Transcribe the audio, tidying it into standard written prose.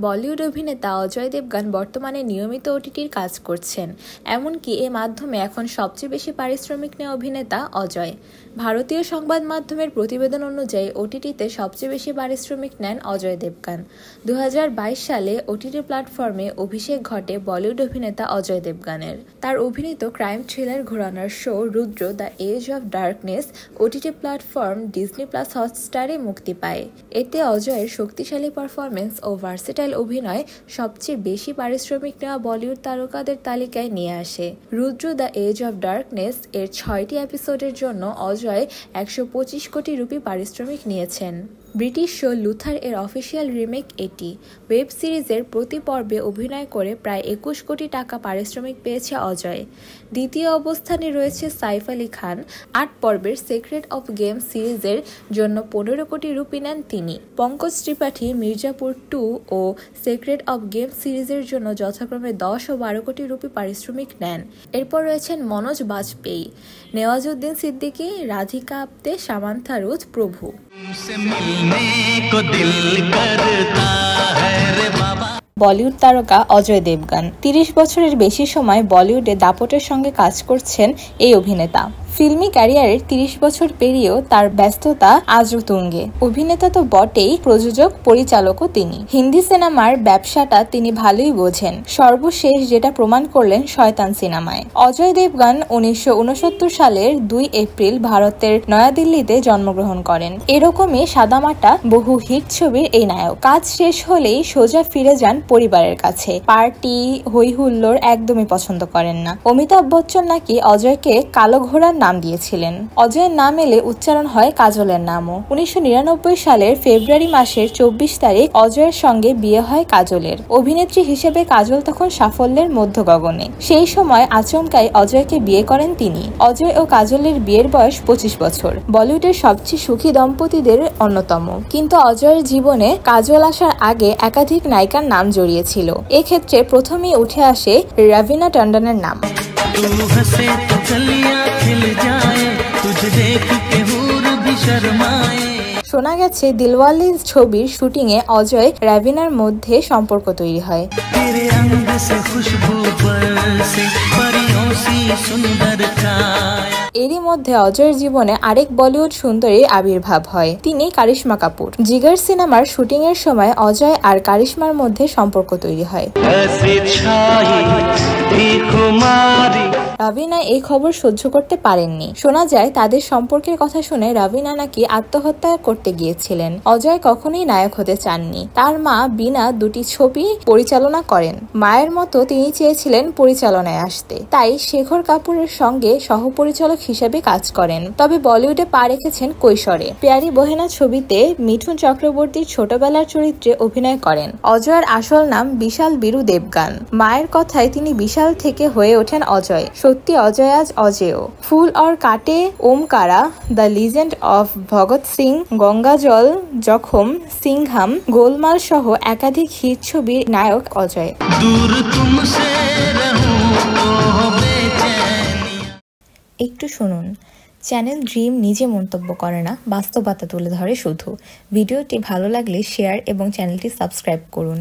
বলিউড অভিনেতা অজয় দেবগন বর্তমানে নিয়মিত ওটিটির কাজ করছেন। এমনকি এ মাধ্যমে এখন সবচেয়ে বেশি পারিশ্রমিক নেওয়া অভিনেতা অজয়। ভারতীয় সংবাদ মাধ্যমের প্রতিবেদন অনুযায়ী ওটিটিতে সবচেয়ে বেশি পারিশ্রমিক নেন অজয় দেবগন। 2022 সালে ওটিটি প্ল্যাটফর্মে অভিষেক ঘটে বলিউড অভিনেতা অজয় দেবগনের। তার অভিনীত ক্রাইম থ্রিলার ঘরানার show Rudra the edge of darkness OTT platform Disney plus হটস্টারে মুক্তি পায়। এতে অজয়ের শক্তিশালী পারফরমেন্স ও ভার্সেটাইল অভিনয় সবচেয়ে বেশি পারিশ্রমিক নেওয়া বলিউড তারকাদের তালিকায় নিয়ে আসে। রুদ্র দ্য এজ অফ ডার্কনেস এর 6টি এপিসোডের জন্য অজয় 125 কোটি রুপি পারিশ্রমিক নিয়েছেন। ব্রিটিশ শো লুথার এর অফিসিয়াল রিমেক এটি। ওয়েব সিরিজের প্রতি পর্বে অভিনয় করে প্রায় 21 কোটি টাকা পারিশ্রমিক পেয়েছে অজয়। দ্বিতীয় অবস্থানে রয়েছে সাইফ আলী খান। 8 পর্বের সিক্রেট অফ গেম সিরিজের জন্য 15 কোটি রুপি নেন তিনি। পঙ্কজ ত্রিপাঠী মির্জাপুর 2 ও সিক্রেট অফ গেম সিরিজের জন্য যথাক্রমে 10 ও 12 কোটি রুপি পারিশ্রমিক নেন। এরপর রয়েছেন মনোজ বাজপেয়ী, নেওয়াজউদ্দিন সিদ্দিকী, রাধিকা আপ্তে, সামান্থা রুথ প্রভু। বলিউড তারকা অজয় দেবগন 30 বছরের বেশি সময় বলিউডে দাপটের সঙ্গে কাজ করছেন এই অভিনেতা। ফিল্মি ক্যারিয়ারের 30 বছর পেরিয়েও তার ব্যস্ততা আজও তুঙ্গে। অভিনেতা তো বটেই, প্রযোজক পরিচালকও তিনি। হিন্দি সিনেমার ব্যবসাটা তিনি ভালোই বোঝেন। সর্বশেষ যেটা প্রমাণ করলেন শয়তান সিনেমায়। অজয় দেবগন 1969 সালের 2 এপ্রিল ভারতের নয়াদিল্লিতে জন্মগ্রহণ করেন। এরকমই সাদামাটা বহু হিট ছবির এই নায়ক। কাজ শেষ হলেই সোজা ফিরে যান পরিবারের কাছে। পার্টি হই হুল্লোড় একদমই পছন্দ করেন না। অমিতাভ বচ্চন নাকি অজয়কে কালো ঘোড়ার নাম দিয়েছিলেন। অজয়ের নাম এলে উচ্চারণ হয় কাজলের নামও। 1999 সালের ফেব্রুয়ারি মাসের 24 তারিখ অজয়ের সঙ্গে বিয়ে হয় কাজলের। অভিনেত্রী হিসেবে কাজল তখন সাফল্যের মধ্য গগনে। সেই সময় আচমকাই অজয়কে বিয়ে করেন তিনি। অজয় ও কাজলের বিয়ের বয়স 25 বছর। বলিউডের সবচেয়ে সুখী দম্পতিদের অন্যতম। কিন্তু অজয়ের জীবনে কাজল আসার আগে একাধিক নায়িকার নাম জড়িয়েছিল। এক্ষেত্রে প্রথমেই উঠে আসে রবিনা টন্ডনের নাম। শোনা গেছে দিলওয়ালে ছবির শুটিংয়ে অজয় রবিনার মধ্যে সম্পর্ক তৈরি হয়। এরই মধ্যে অজয়ের জীবনে আরেক বলিউড সুন্দরীর আবির্ভাব হয়। তিনি কারিশমা কাপুর। জিগার সিনেমার শুটিং এর সময় অজয় আর কারিশমার মধ্যে সম্পর্ক তৈরি হয়। রবিনা এই খবর সহ্য করতে পারেননি। শোনা যায় তাদের সম্পর্কের কথা শুনে রবিনা নাকি আত্মহত্যা করতে গিয়েছিলেন। অজয় কখনোই নায়ক হতে চাননি। তার মা বিনা 2টি ছবি পরিচালনা করেন। মায়ের মতো তিনি চেয়েছিলেন পরিচালনায় আসতে। তাই শেখর কাপুরের সঙ্গে সহপরিচালক হিসেবে কাজ করেন। তবে বলিউডে পা রেখেছেন কৈশোরে। প্যারি বহেনা ছবিতে মিঠুন চক্রবর্তীর ছোটবেলার চরিত্রে অভিনয় করেন। অজয়ের আসল নাম বিশাল বীরু দেবগন। মায়ের কথায় তিনি বিশাল থেকে হয়ে ওঠেন অজয়। সত্যি অজয় আজ অজেয়। Phool Aur Kaante, Omkara, the legend of Bhagat Singh, Gangaajal, Zakhm, Singham, গোলমাল সহ একাধিক হিট ছবির নায়ক অজয়। একটু শুনুন। চ্যানেল ড্রিম নিজে মন্তব্য করে না, বাস্তবতা তুলে ধরে শুধু। ভিডিওটি ভালো লাগলে শেয়ার এবং চ্যানেলটি সাবস্ক্রাইব করুন।